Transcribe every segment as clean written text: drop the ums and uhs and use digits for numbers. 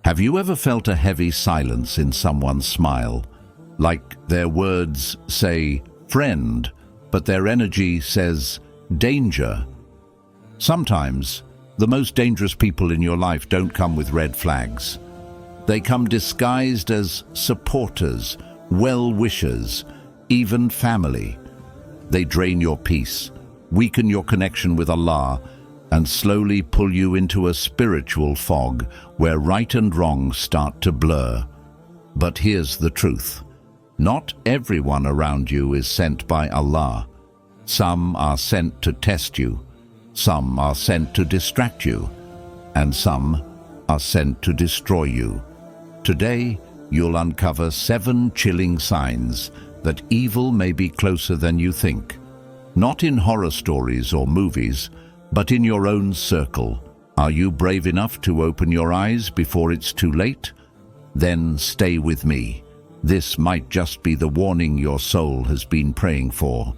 Have you ever felt a heavy silence in someone's smile? Like their words say, friend, but their energy says, danger. Sometimes, the most dangerous people in your life don't come with red flags. They come disguised as supporters, well-wishers, even family. They drain your peace, weaken your connection with Allah, and slowly pull you into a spiritual fog where right and wrong start to blur. But here's the truth. Not everyone around you is sent by Allah. Some are sent to test you, some are sent to distract you, and some are sent to destroy you. Today, you'll uncover 7 chilling signs that evil may be closer than you think. Not in horror stories or movies, but in your own circle. Are you brave enough to open your eyes before it's too late? Then stay with me. This might just be the warning your soul has been praying for.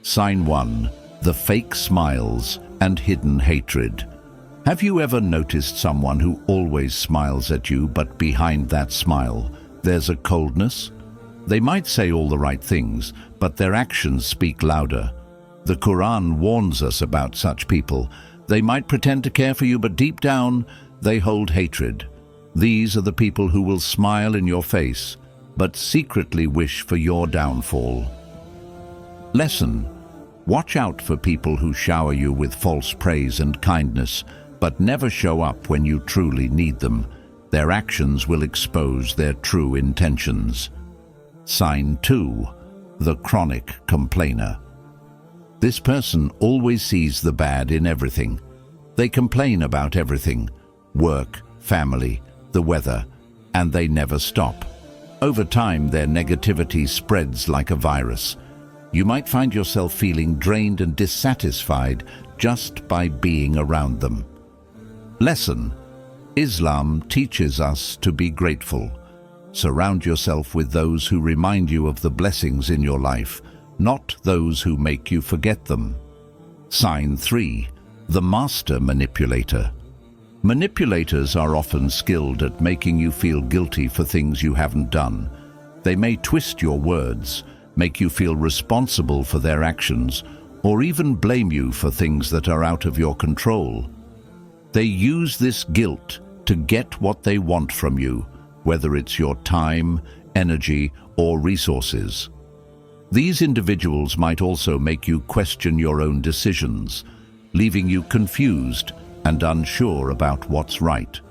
Sign 1. The fake smiles and hidden hatred. Have you ever noticed someone who always smiles at you, but behind that smile, there's a coldness? They might say all the right things, but their actions speak louder. The Qur'an warns us about such people. They might pretend to care for you, but deep down, they hold hatred. These are the people who will smile in your face, but secretly wish for your downfall. Lesson: watch out for people who shower you with false praise and kindness, but never show up when you truly need them. Their actions will expose their true intentions. Sign 2. The chronic complainer. This person always sees the bad in everything. They complain about everything: work, family, the weather, and they never stop. Over time, their negativity spreads like a virus. You might find yourself feeling drained and dissatisfied just by being around them. Lesson: Islam teaches us to be grateful. Surround yourself with those who remind you of the blessings in your life, not those who make you forget them. Sign 3. The master manipulator. Manipulators are often skilled at making you feel guilty for things you haven't done. They may twist your words, make you feel responsible for their actions, or even blame you for things that are out of your control. They use this guilt to get what they want from you, whether it's your time, energy, or resources. These individuals might also make you question your own decisions, leaving you confused and unsure about what's right.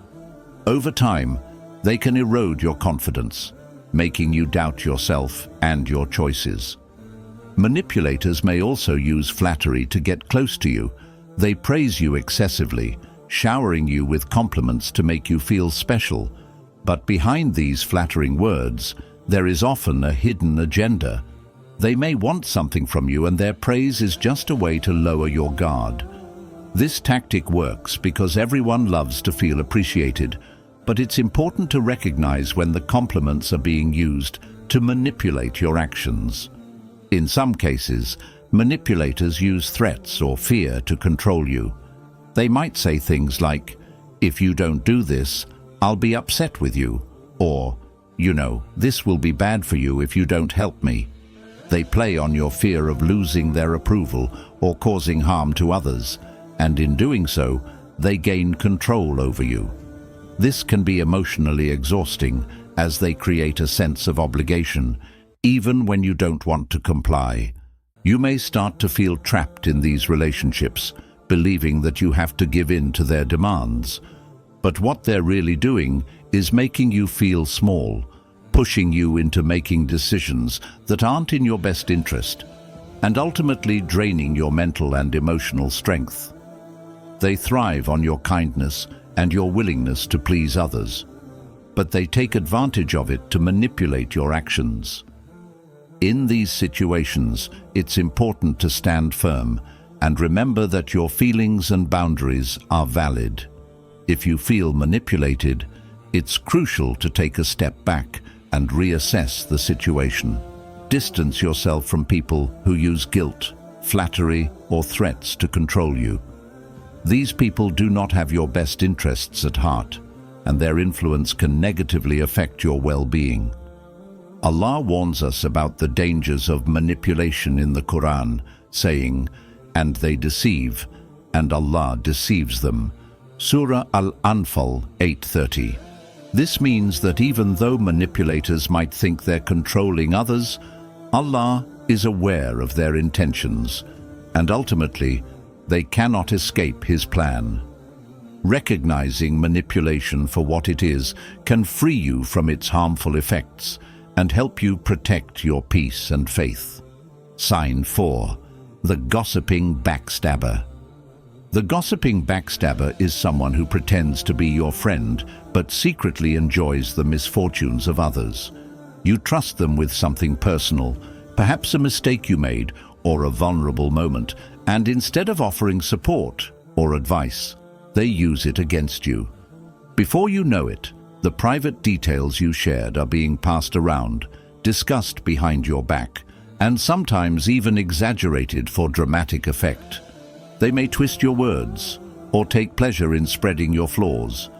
Over time, they can erode your confidence, making you doubt yourself and your choices. Manipulators may also use flattery to get close to you. They praise you excessively, showering you with compliments to make you feel special. But behind these flattering words, there is often a hidden agenda. They may want something from you, and their praise is just a way to lower your guard. This tactic works because everyone loves to feel appreciated, but it's important to recognize when the compliments are being used to manipulate your actions. In some cases, manipulators use threats or fear to control you. They might say things like, "If you don't do this, I'll be upset with you," or, "This will be bad for you if you don't help me." They play on your fear of losing their approval or causing harm to others, and in doing so, they gain control over you. This can be emotionally exhausting, as they create a sense of obligation, even when you don't want to comply. You may start to feel trapped in these relationships, believing that you have to give in to their demands. But what they're really doing is making you feel small, pushing you into making decisions that aren't in your best interest, and ultimately draining your mental and emotional strength. They thrive on your kindness and your willingness to please others, but they take advantage of it to manipulate your actions. In these situations, it's important to stand firm and remember that your feelings and boundaries are valid. If you feel manipulated, it's crucial to take a step back and reassess the situation. Distance yourself from people who use guilt, flattery, or threats to control you. These people do not have your best interests at heart. and their influence can negatively affect your well-being. Allah warns us about the dangers of manipulation in the Qur'an, saying, "And they deceive, and Allah deceives them." Surah Al-Anfal 8:30. This means that even though manipulators might think they're controlling others, Allah is aware of their intentions, and ultimately, they cannot escape His plan. Recognizing manipulation for what it is can free you from its harmful effects and help you protect your peace and faith. Sign 4. The gossiping backstabber. The gossiping backstabber is someone who pretends to be your friend but secretly enjoys the misfortunes of others. You trust them with something personal, perhaps a mistake you made or a vulnerable moment, and instead of offering support or advice, they use it against you. Before you know it, the private details you shared are being passed around, discussed behind your back, and sometimes even exaggerated for dramatic effect. They may twist your words or take pleasure in spreading your flaws,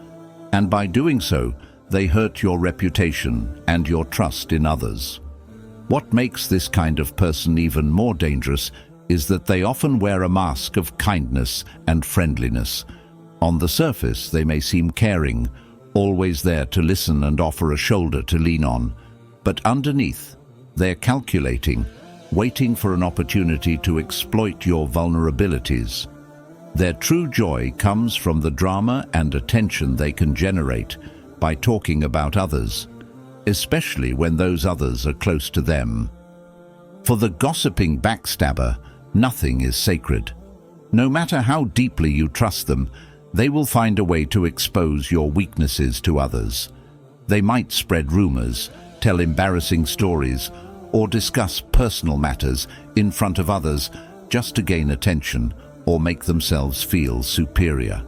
and by doing so, they hurt your reputation and your trust in others. What makes this kind of person even more dangerous is that they often wear a mask of kindness and friendliness. On the surface, they may seem caring, always there to listen and offer a shoulder to lean on, but underneath, they're calculating, waiting for an opportunity to exploit your vulnerabilities. Their true joy comes from the drama and attention they can generate by talking about others, especially when those others are close to them. For the gossiping backstabber, nothing is sacred. No matter how deeply you trust them, they will find a way to expose your weaknesses to others. They might spread rumors, tell embarrassing stories, or discuss personal matters in front of others just to gain attention or make themselves feel superior.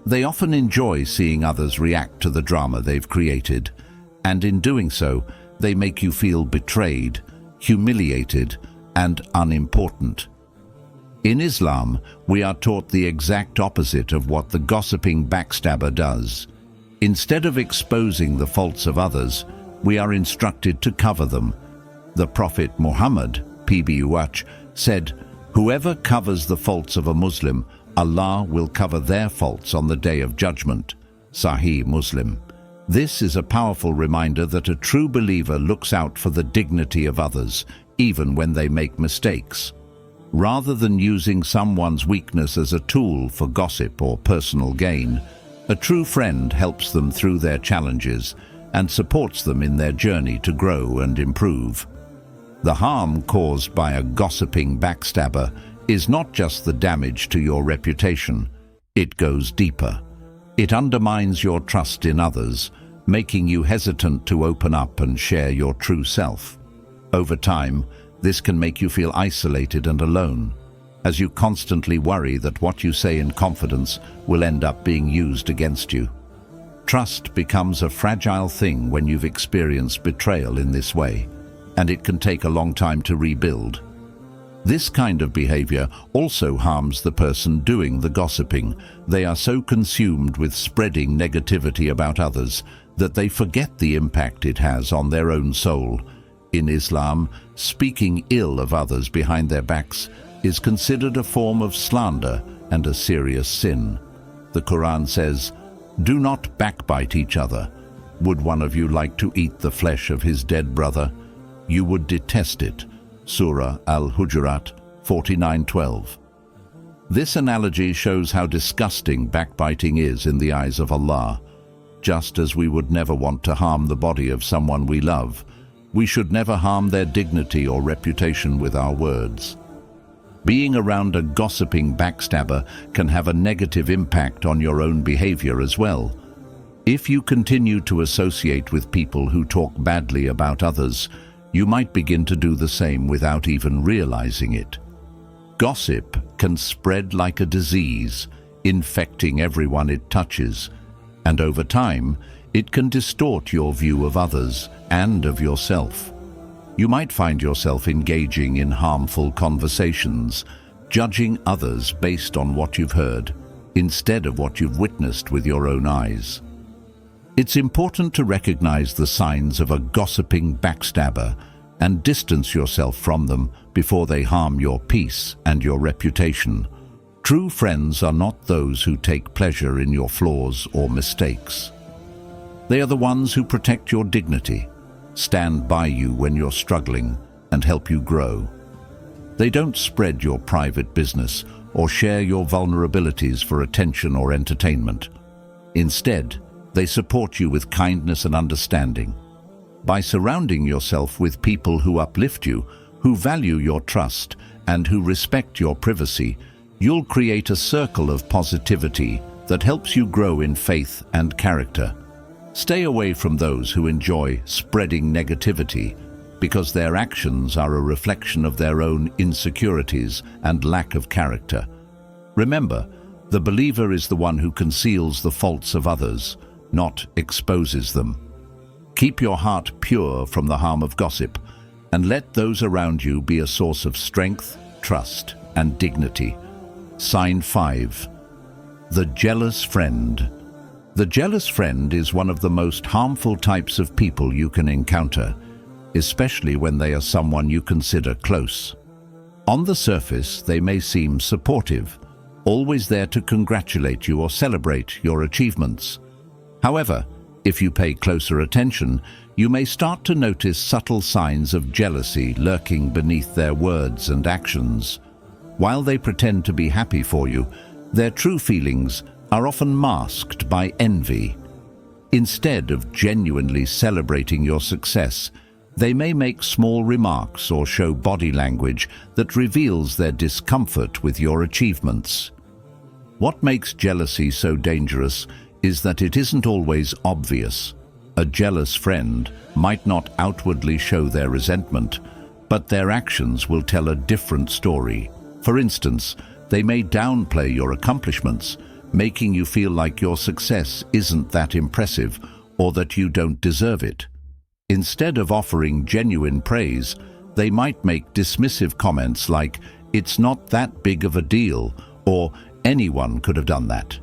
They often enjoy seeing others react to the drama they've created, and in doing so, they make you feel betrayed, humiliated, and unimportant. In Islam, we are taught the exact opposite of what the gossiping backstabber does. Instead of exposing the faults of others, we are instructed to cover them. The Prophet Muhammad, PBUH, said, "Whoever covers the faults of a Muslim, Allah will cover their faults on the Day of Judgment." Sahih Muslim. This is a powerful reminder that a true believer looks out for the dignity of others, even when they make mistakes. Rather than using someone's weakness as a tool for gossip or personal gain, a true friend helps them through their challenges and supports them in their journey to grow and improve. The harm caused by a gossiping backstabber is not just the damage to your reputation, it goes deeper. It undermines your trust in others, making you hesitant to open up and share your true self. Over time, this can make you feel isolated and alone, as you constantly worry that what you say in confidence will end up being used against you. Trust becomes a fragile thing when you've experienced betrayal in this way, and it can take a long time to rebuild. This kind of behavior also harms the person doing the gossiping. They are so consumed with spreading negativity about others that they forget the impact it has on their own soul. In Islam, speaking ill of others behind their backs is considered a form of slander and a serious sin. The Quran says, "Do not backbite each other. Would one of you like to eat the flesh of his dead brother? You would detest it." Surah Al-Hujurat 49:12. This analogy shows how disgusting backbiting is in the eyes of Allah. Just as we would never want to harm the body of someone we love, we should never harm their dignity or reputation with our words. Being around a gossiping backstabber can have a negative impact on your own behavior as well. If you continue to associate with people who talk badly about others, you might begin to do the same without even realizing it. Gossip can spread like a disease, infecting everyone it touches, and over time, it can distort your view of others and of yourself. You might find yourself engaging in harmful conversations, judging others based on what you've heard, instead of what you've witnessed with your own eyes. It's important to recognize the signs of a gossiping backstabber and distance yourself from them before they harm your peace and your reputation. True friends are not those who take pleasure in your flaws or mistakes. They are the ones who protect your dignity, stand by you when you're struggling, and help you grow. They don't spread your private business or share your vulnerabilities for attention or entertainment. Instead, they support you with kindness and understanding. By surrounding yourself with people who uplift you, who value your trust, and who respect your privacy, you'll create a circle of positivity that helps you grow in faith and character. Stay away from those who enjoy spreading negativity, because their actions are a reflection of their own insecurities and lack of character. Remember, the believer is the one who conceals the faults of others, not exposes them. Keep your heart pure from the harm of gossip, and let those around you be a source of strength, trust, and dignity. Sign 5. The jealous friend. The jealous friend is one of the most harmful types of people you can encounter, especially when they are someone you consider close. On the surface, they may seem supportive, always there to congratulate you or celebrate your achievements. However, if you pay closer attention, you may start to notice subtle signs of jealousy lurking beneath their words and actions. While they pretend to be happy for you, their true feelings are often masked by envy. Instead of genuinely celebrating your success, they may make small remarks or show body language that reveals their discomfort with your achievements. What makes jealousy so dangerous is that it isn't always obvious. A jealous friend might not outwardly show their resentment, but their actions will tell a different story. For instance, they may downplay your accomplishments, making you feel like your success isn't that impressive or that you don't deserve it. Instead of offering genuine praise, they might make dismissive comments like, "It's not that big of a deal," or "Anyone could have done that."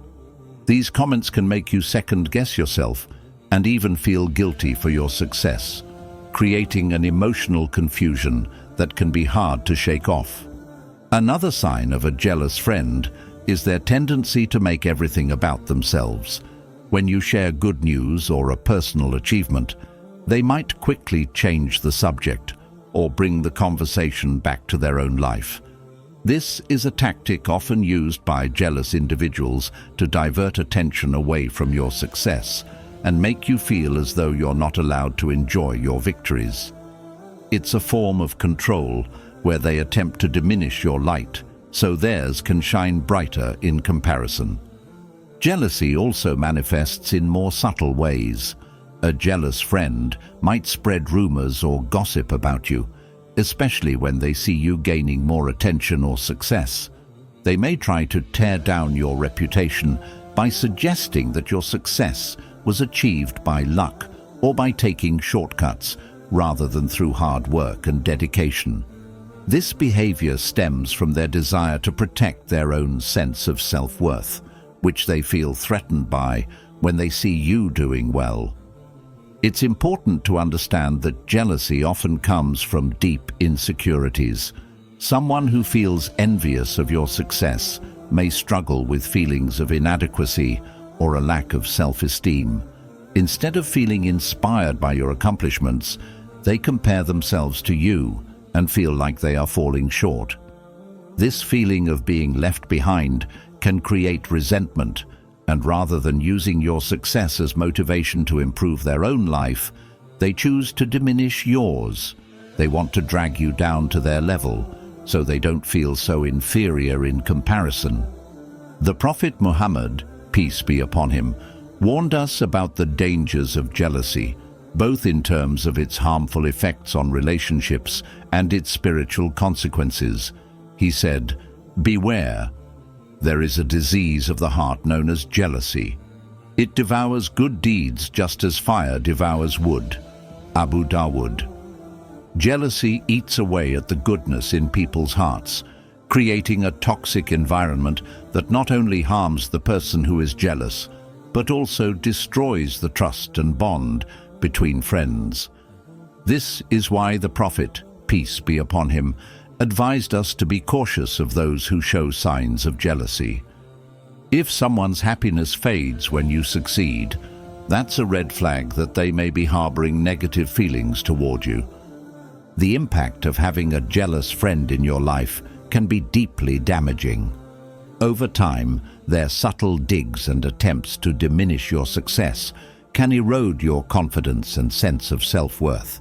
These comments can make you second-guess yourself and even feel guilty for your success, creating an emotional confusion that can be hard to shake off. Another sign of a jealous friend is their tendency to make everything about themselves. When you share good news or a personal achievement, they might quickly change the subject or bring the conversation back to their own life. This is a tactic often used by jealous individuals to divert attention away from your success and make you feel as though you're not allowed to enjoy your victories. It's a form of control where they attempt to diminish your light so theirs can shine brighter in comparison. Jealousy also manifests in more subtle ways. A jealous friend might spread rumors or gossip about you, especially when they see you gaining more attention or success. They may try to tear down your reputation by suggesting that your success was achieved by luck or by taking shortcuts rather than through hard work and dedication. This behavior stems from their desire to protect their own sense of self-worth, which they feel threatened by when they see you doing well. It's important to understand that jealousy often comes from deep insecurities. Someone who feels envious of your success may struggle with feelings of inadequacy or a lack of self-esteem. Instead of feeling inspired by your accomplishments, they compare themselves to you and feel like they are falling short. This feeling of being left behind can create resentment, and rather than using your success as motivation to improve their own life, they choose to diminish yours. They want to drag you down to their level, so they don't feel so inferior in comparison. The Prophet Muhammad, peace be upon him, warned us about the dangers of jealousy, both in terms of its harmful effects on relationships and its spiritual consequences. He said, "Beware. There is a disease of the heart known as jealousy. It devours good deeds just as fire devours wood." Abu Dawood. Jealousy eats away at the goodness in people's hearts, creating a toxic environment that not only harms the person who is jealous, but also destroys the trust and bond between friends. This is why the Prophet, peace be upon him, advised us to be cautious of those who show signs of jealousy. If someone's happiness fades when you succeed, that's a red flag that they may be harboring negative feelings toward you. The impact of having a jealous friend in your life can be deeply damaging. Over time, their subtle digs and attempts to diminish your success can erode your confidence and sense of self-worth.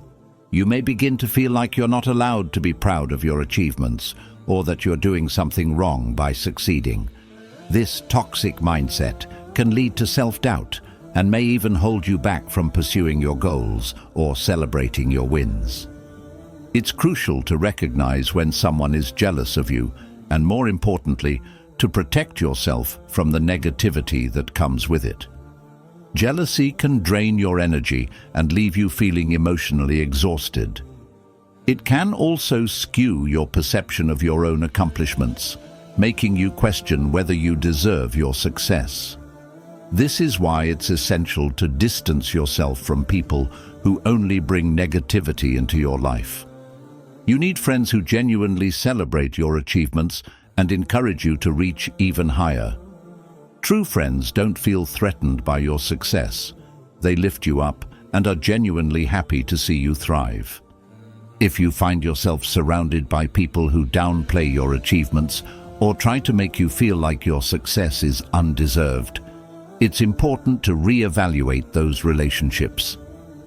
You may begin to feel like you're not allowed to be proud of your achievements or that you're doing something wrong by succeeding. This toxic mindset can lead to self-doubt and may even hold you back from pursuing your goals or celebrating your wins. It's crucial to recognize when someone is jealous of you and, more importantly, to protect yourself from the negativity that comes with it. Jealousy can drain your energy and leave you feeling emotionally exhausted. It can also skew your perception of your own accomplishments, making you question whether you deserve your success. This is why it's essential to distance yourself from people who only bring negativity into your life. You need friends who genuinely celebrate your achievements and encourage you to reach even higher. True friends don't feel threatened by your success. They lift you up and are genuinely happy to see you thrive. If you find yourself surrounded by people who downplay your achievements or try to make you feel like your success is undeserved, it's important to reevaluate those relationships.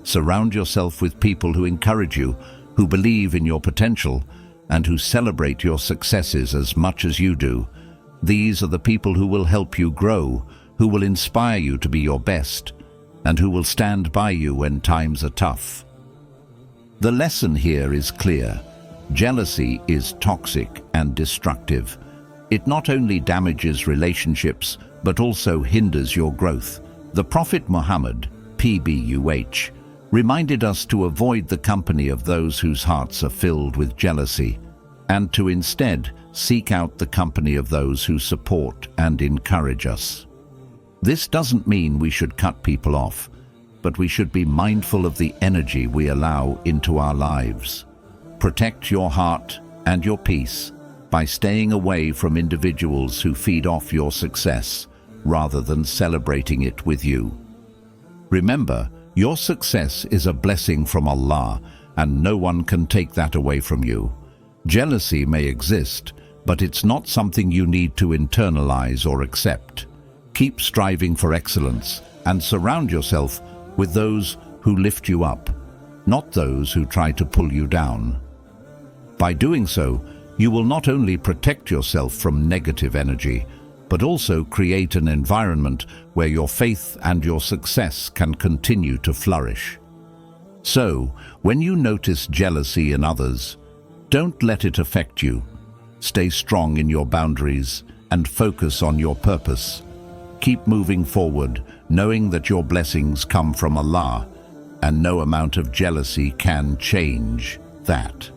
Surround yourself with people who encourage you, who believe in your potential, and who celebrate your successes as much as you do. These are the people who will help you grow, who will inspire you to be your best, and who will stand by you when times are tough. The lesson here is clear. Jealousy is toxic and destructive. It not only damages relationships, but also hinders your growth. The Prophet Muhammad, PBUH, reminded us to avoid the company of those whose hearts are filled with jealousy, and to instead seek out the company of those who support and encourage us. This doesn't mean we should cut people off, but we should be mindful of the energy we allow into our lives. Protect your heart and your peace by staying away from individuals who feed off your success rather than celebrating it with you. Remember, your success is a blessing from Allah, and no one can take that away from you. Jealousy may exist, but it's not something you need to internalize or accept. Keep striving for excellence and surround yourself with those who lift you up, not those who try to pull you down. By doing so, you will not only protect yourself from negative energy, but also create an environment where your faith and your success can continue to flourish. So, when you notice jealousy in others, don't let it affect you. Stay strong in your boundaries and focus on your purpose. Keep moving forward, knowing that your blessings come from Allah, and no amount of jealousy can change that.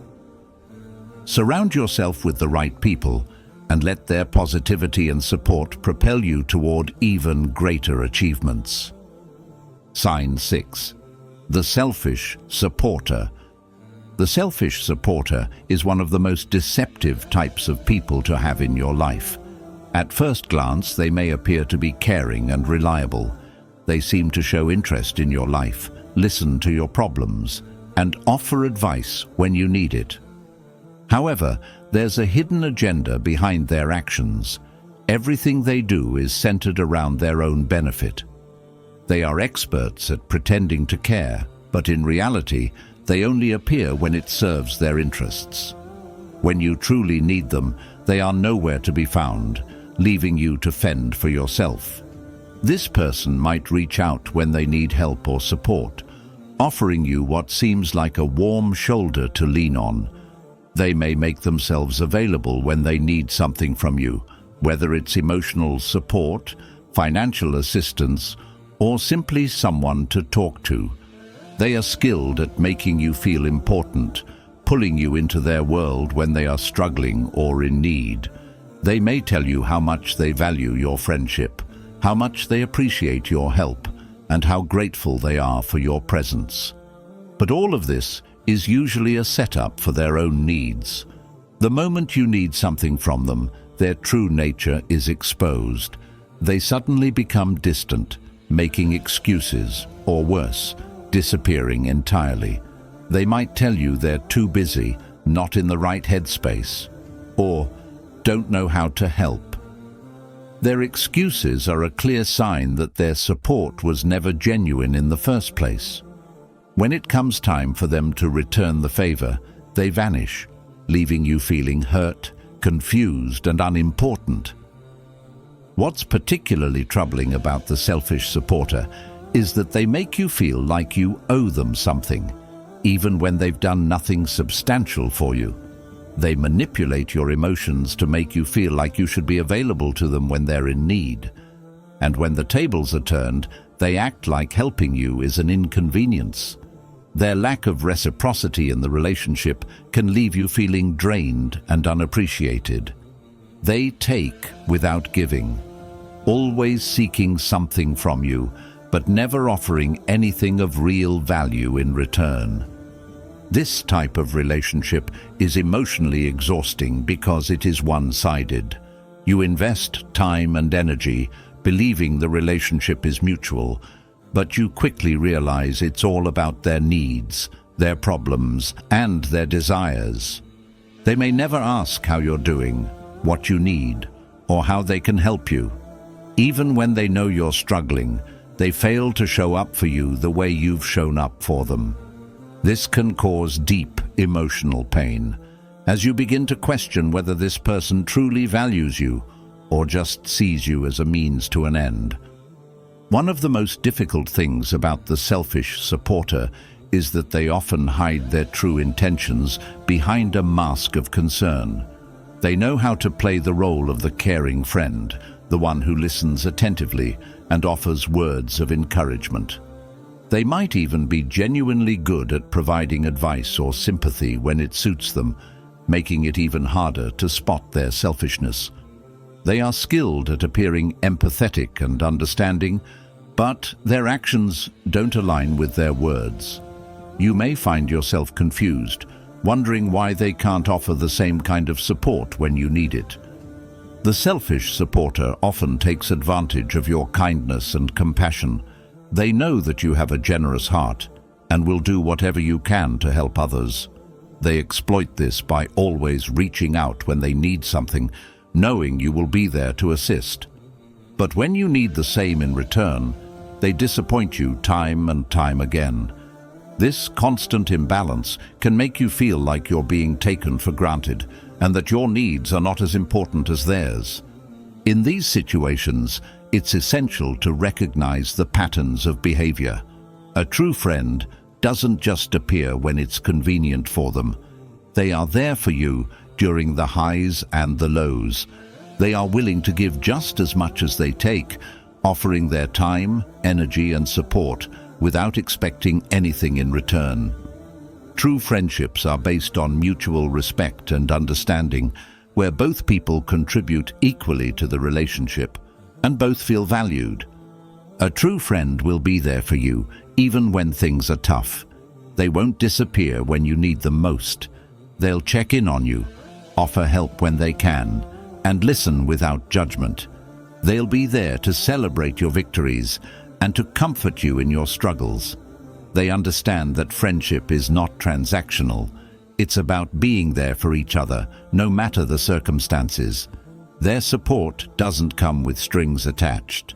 Surround yourself with the right people and let their positivity and support propel you toward even greater achievements. Sign 6. The selfish supporter. The selfish supporter is one of the most deceptive types of people to have in your life. At first glance, they may appear to be caring and reliable. They seem to show interest in your life, listen to your problems, and offer advice when you need it. However, there's a hidden agenda behind their actions. Everything they do is centered around their own benefit. They are experts at pretending to care, but in reality, they only appear when it serves their interests. When you truly need them, they are nowhere to be found, leaving you to fend for yourself. This person might reach out when they need help or support, offering you what seems like a warm shoulder to lean on. They may make themselves available when they need something from you, whether it's emotional support, financial assistance, or simply someone to talk to. They are skilled at making you feel important, pulling you into their world when they are struggling or in need. They may tell you how much they value your friendship, how much they appreciate your help, and how grateful they are for your presence. But all of this is usually a setup for their own needs. The moment you need something from them, their true nature is exposed. They suddenly become distant, making excuses, or worse, disappearing entirely. They might tell you they're too busy, not in the right headspace, or don't know how to help. Their excuses are a clear sign that their support was never genuine in the first place. When it comes time for them to return the favor, they vanish, leaving you feeling hurt, confused, and unimportant. What's particularly troubling about the selfish supporter is that they make you feel like you owe them something, even when they've done nothing substantial for you. They manipulate your emotions to make you feel like you should be available to them when they're in need. And when the tables are turned, they act like helping you is an inconvenience. Their lack of reciprocity in the relationship can leave you feeling drained and unappreciated. They take without giving, always seeking something from you, but never offering anything of real value in return. This type of relationship is emotionally exhausting because it is one-sided. You invest time and energy believing the relationship is mutual, but you quickly realize it's all about their needs, their problems, and their desires. They may never ask how you're doing, what you need, or how they can help you. Even when they know you're struggling, they fail to show up for you the way you've shown up for them. This can cause deep emotional pain, as you begin to question whether this person truly values you or just sees you as a means to an end. One of the most difficult things about the selfish supporter is that they often hide their true intentions behind a mask of concern. They know how to play the role of the caring friend, the one who listens attentively and offers words of encouragement. They might even be genuinely good at providing advice or sympathy when it suits them, making it even harder to spot their selfishness. They are skilled at appearing empathetic and understanding, but their actions don't align with their words. You may find yourself confused, wondering why they can't offer the same kind of support when you need it. The selfish supporter often takes advantage of your kindness and compassion. They know that you have a generous heart and will do whatever you can to help others. They exploit this by always reaching out when they need something, knowing you will be there to assist. But when you need the same in return, they disappoint you time and time again. This constant imbalance can make you feel like you're being taken for granted and that your needs are not as important as theirs. In these situations, it's essential to recognize the patterns of behavior. A true friend doesn't just appear when it's convenient for them. They are there for you during the highs and the lows. They are willing to give just as much as they take, offering their time, energy, and support without expecting anything in return. True friendships are based on mutual respect and understanding, where both people contribute equally to the relationship and both feel valued. A true friend will be there for you even when things are tough. They won't disappear when you need them most. They'll check in on you, offer help when they can, and listen without judgment. They'll be there to celebrate your victories and to comfort you in your struggles. They understand that friendship is not transactional. It's about being there for each other, no matter the circumstances. Their support doesn't come with strings attached.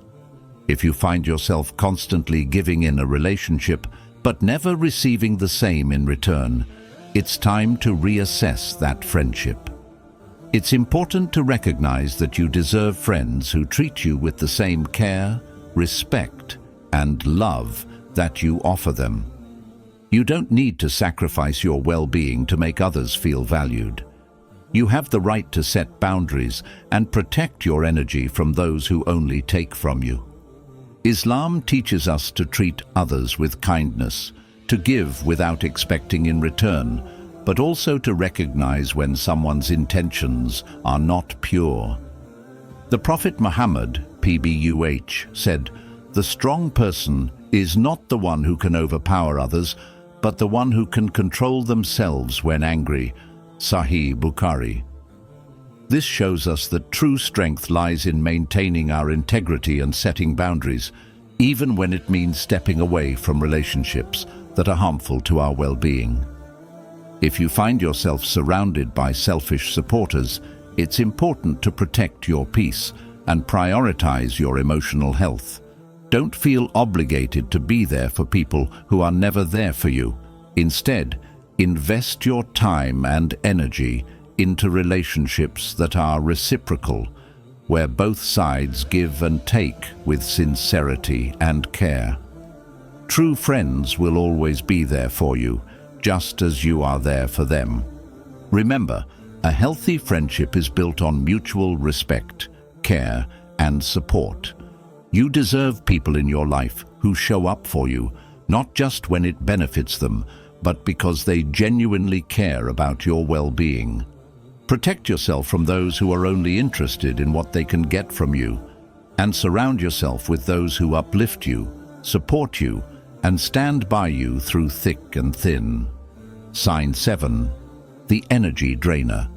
If you find yourself constantly giving in a relationship, but never receiving the same in return, it's time to reassess that friendship. It's important to recognize that you deserve friends who treat you with the same care, respect, and love that you offer them. You don't need to sacrifice your well-being to make others feel valued. You have the right to set boundaries and protect your energy from those who only take from you. Islam teaches us to treat others with kindness, to give without expecting in return, but also to recognize when someone's intentions are not pure. The Prophet Muhammad, PBUH, said, "The strong person is not the one who can overpower others, but the one who can control themselves when angry." Sahih Bukhari. This shows us that true strength lies in maintaining our integrity and setting boundaries, even when it means stepping away from relationships that are harmful to our well-being. If you find yourself surrounded by selfish supporters, it's important to protect your peace and prioritize your emotional health. Don't feel obligated to be there for people who are never there for you. Instead, invest your time and energy into relationships that are reciprocal, where both sides give and take with sincerity and care. True friends will always be there for you, just as you are there for them. Remember, a healthy friendship is built on mutual respect, care, and support. You deserve people in your life who show up for you, not just when it benefits them, but because they genuinely care about your well-being. Protect yourself from those who are only interested in what they can get from you, and surround yourself with those who uplift you, support you, and stand by you through thick and thin. Sign 7. The energy drainer.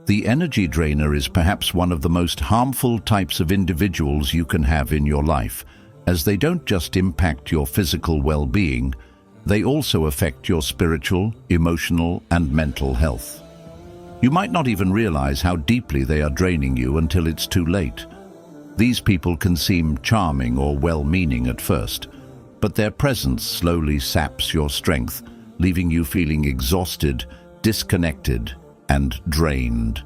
The energy drainer is perhaps one of the most harmful types of individuals you can have in your life, as they don't just impact your physical well-being, they also affect your spiritual, emotional, and mental health. You might not even realize how deeply they are draining you until it's too late. These people can seem charming or well-meaning at first, but their presence slowly saps your strength, leaving you feeling exhausted, disconnected, and drained.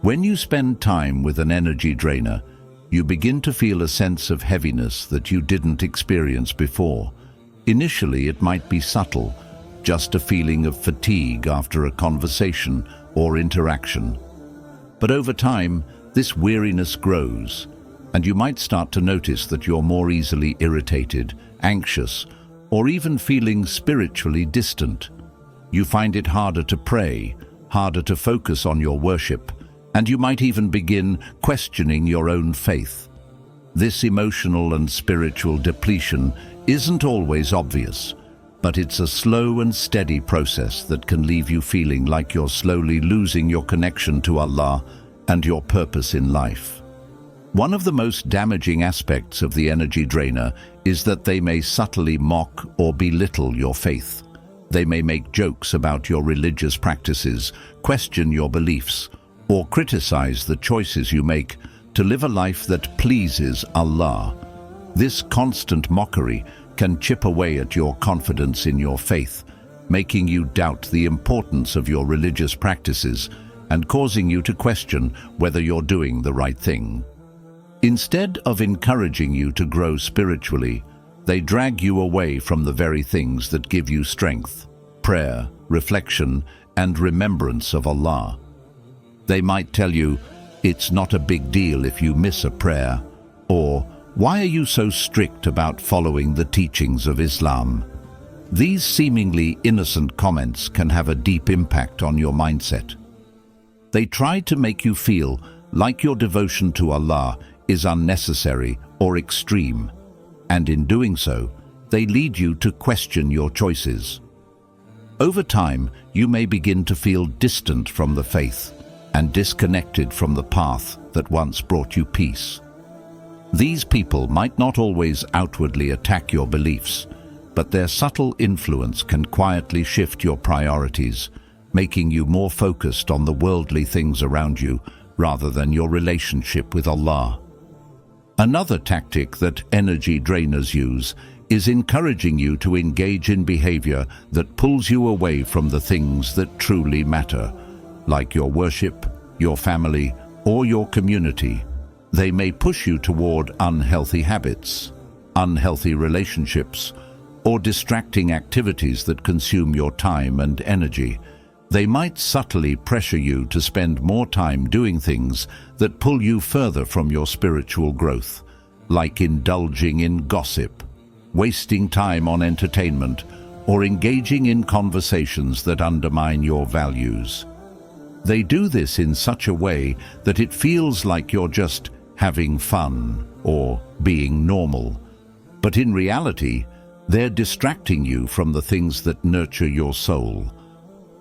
When you spend time with an energy drainer, you begin to feel a sense of heaviness that you didn't experience before. Initially, it might be subtle, just a feeling of fatigue after a conversation or interaction. But over time, this weariness grows, and you might start to notice that you're more easily irritated, anxious, or even feeling spiritually distant. You find it harder to pray, harder to focus on your worship, and you might even begin questioning your own faith. This emotional and spiritual depletion isn't always obvious, but it's a slow and steady process that can leave you feeling like you're slowly losing your connection to Allah and your purpose in life. One of the most damaging aspects of the energy drainer is that they may subtly mock or belittle your faith. They may make jokes about your religious practices, question your beliefs, or criticize the choices you make to live a life that pleases Allah. This constant mockery can chip away at your confidence in your faith, making you doubt the importance of your religious practices and causing you to question whether you're doing the right thing. Instead of encouraging you to grow spiritually, they drag you away from the very things that give you strength, prayer, reflection, and remembrance of Allah. They might tell you, "It's not a big deal if you miss a prayer," or "Why are you so strict about following the teachings of Islam?" These seemingly innocent comments can have a deep impact on your mindset. They try to make you feel like your devotion to Allah is unnecessary or extreme, and in doing so, they lead you to question your choices. Over time, you may begin to feel distant from the faith and disconnected from the path that once brought you peace. These people might not always outwardly attack your beliefs, but their subtle influence can quietly shift your priorities, making you more focused on the worldly things around you rather than your relationship with Allah. Another tactic that energy drainers use is encouraging you to engage in behavior that pulls you away from the things that truly matter, like your worship, your family, or your community. They may push you toward unhealthy habits, unhealthy relationships, or distracting activities that consume your time and energy. They might subtly pressure you to spend more time doing things that pull you further from your spiritual growth, like indulging in gossip, wasting time on entertainment, or engaging in conversations that undermine your values. They do this in such a way that it feels like you're just having fun, or being normal. But in reality, they're distracting you from the things that nurture your soul.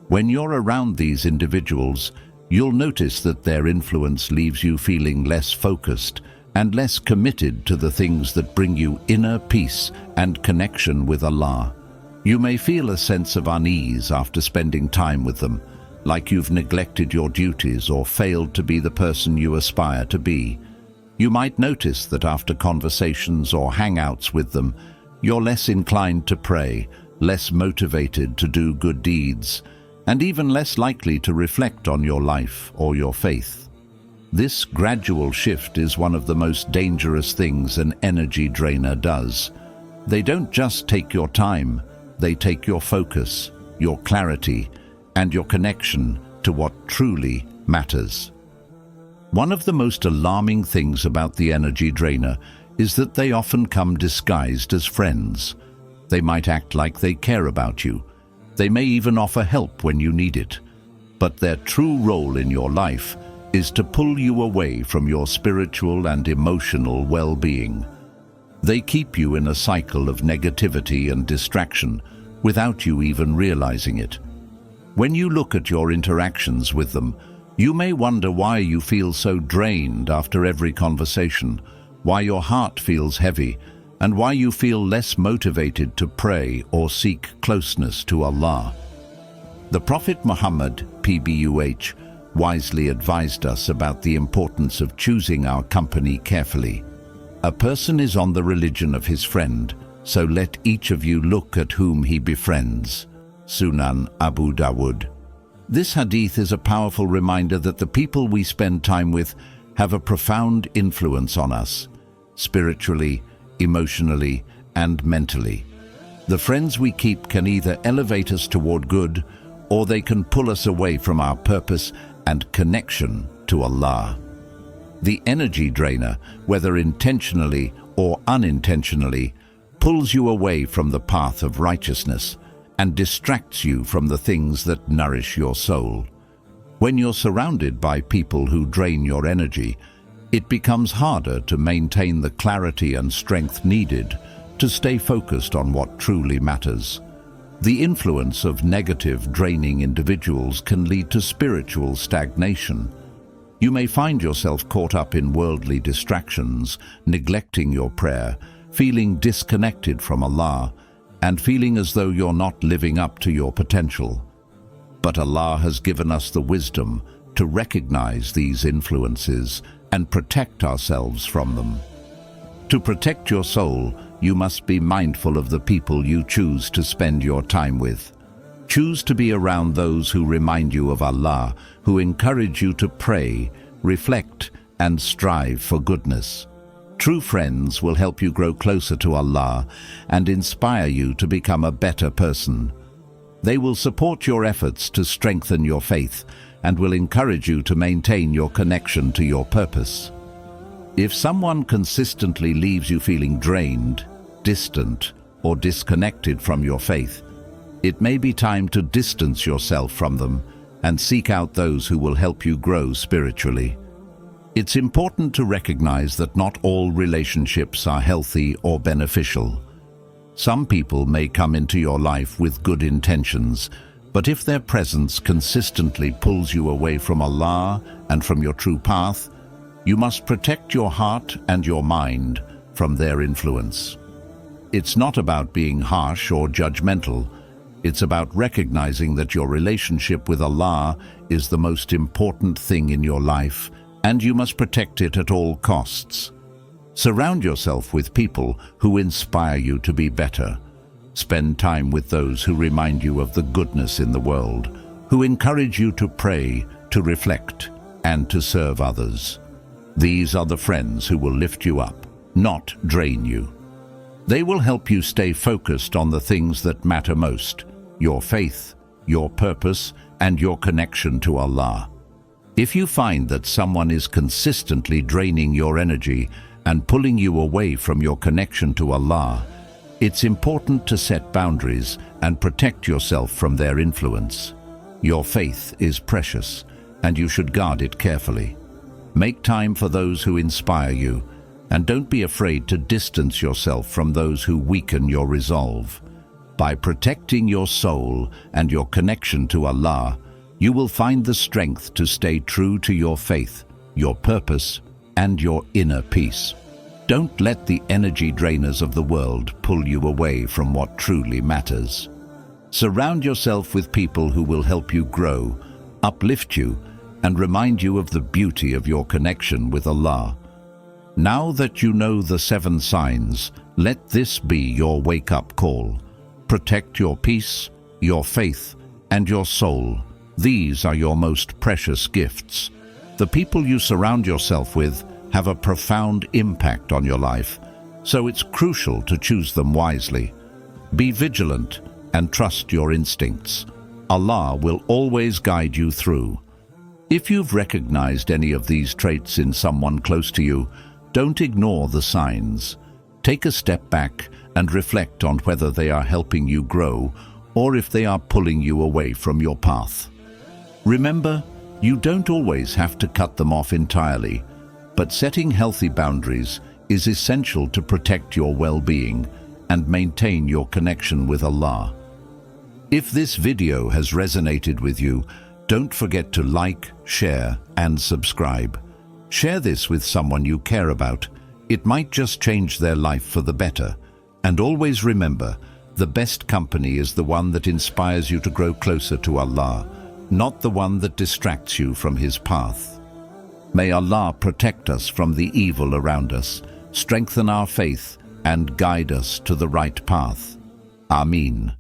When you're around these individuals, you'll notice that their influence leaves you feeling less focused and less committed to the things that bring you inner peace and connection with Allah. You may feel a sense of unease after spending time with them, like you've neglected your duties or failed to be the person you aspire to be. You might notice that after conversations or hangouts with them, you're less inclined to pray, less motivated to do good deeds, and even less likely to reflect on your life or your faith. This gradual shift is one of the most dangerous things an energy drainer does. They don't just take your time, they take your focus, your clarity, and your connection to what truly matters. One of the most alarming things about the energy drainer is that they often come disguised as friends. They might act like they care about you. They may even offer help when you need it. But their true role in your life is to pull you away from your spiritual and emotional well-being. They keep you in a cycle of negativity and distraction without you even realizing it. When you look at your interactions with them, you may wonder why you feel so drained after every conversation, why your heart feels heavy, and why you feel less motivated to pray or seek closeness to Allah. The Prophet Muhammad, PBUH, wisely advised us about the importance of choosing our company carefully. A person is on the religion of his friend, so let each of you look at whom he befriends. Sunan Abu Dawud. This hadith is a powerful reminder that the people we spend time with have a profound influence on us, spiritually, emotionally, and mentally. The friends we keep can either elevate us toward good, or they can pull us away from our purpose and connection to Allah. The energy drainer, whether intentionally or unintentionally, pulls you away from the path of righteousness and distracts you from the things that nourish your soul. When you're surrounded by people who drain your energy, it becomes harder to maintain the clarity and strength needed to stay focused on what truly matters. The influence of negative, draining individuals can lead to spiritual stagnation. You may find yourself caught up in worldly distractions, neglecting your prayer, feeling disconnected from Allah, and feeling as though you're not living up to your potential. But Allah has given us the wisdom to recognize these influences and protect ourselves from them. To protect your soul, you must be mindful of the people you choose to spend your time with. Choose to be around those who remind you of Allah, who encourage you to pray, reflect, and strive for goodness. True friends will help you grow closer to Allah and inspire you to become a better person. They will support your efforts to strengthen your faith and will encourage you to maintain your connection to your purpose. If someone consistently leaves you feeling drained, distant, or disconnected from your faith, it may be time to distance yourself from them and seek out those who will help you grow spiritually. It's important to recognize that not all relationships are healthy or beneficial. Some people may come into your life with good intentions, but if their presence consistently pulls you away from Allah and from your true path, you must protect your heart and your mind from their influence. It's not about being harsh or judgmental. It's about recognizing that your relationship with Allah is the most important thing in your life, and you must protect it at all costs. Surround yourself with people who inspire you to be better. Spend time with those who remind you of the goodness in the world, who encourage you to pray, to reflect, and to serve others. These are the friends who will lift you up, not drain you. They will help you stay focused on the things that matter most: your faith, your purpose, and your connection to Allah. If you find that someone is consistently draining your energy and pulling you away from your connection to Allah, it's important to set boundaries and protect yourself from their influence. Your faith is precious, and you should guard it carefully. Make time for those who inspire you, and don't be afraid to distance yourself from those who weaken your resolve. By protecting your soul and your connection to Allah, you will find the strength to stay true to your faith, your purpose, and your inner peace. Don't let the energy drainers of the world pull you away from what truly matters. Surround yourself with people who will help you grow, uplift you, and remind you of the beauty of your connection with Allah. Now that you know the 7 signs, let this be your wake-up call. Protect your peace, your faith, and your soul. These are your most precious gifts. The people you surround yourself with have a profound impact on your life, so it's crucial to choose them wisely. Be vigilant and trust your instincts. Allah will always guide you through. If you've recognized any of these traits in someone close to you, don't ignore the signs. Take a step back and reflect on whether they are helping you grow or if they are pulling you away from your path. Remember, you don't always have to cut them off entirely, but setting healthy boundaries is essential to protect your well-being and maintain your connection with Allah. If this video has resonated with you, don't forget to like, share, and subscribe. Share this with someone you care about. It might just change their life for the better. And always remember, the best company is the one that inspires you to grow closer to Allah, not the one that distracts you from His path. May Allah protect us from the evil around us, strengthen our faith, and guide us to the right path. Ameen.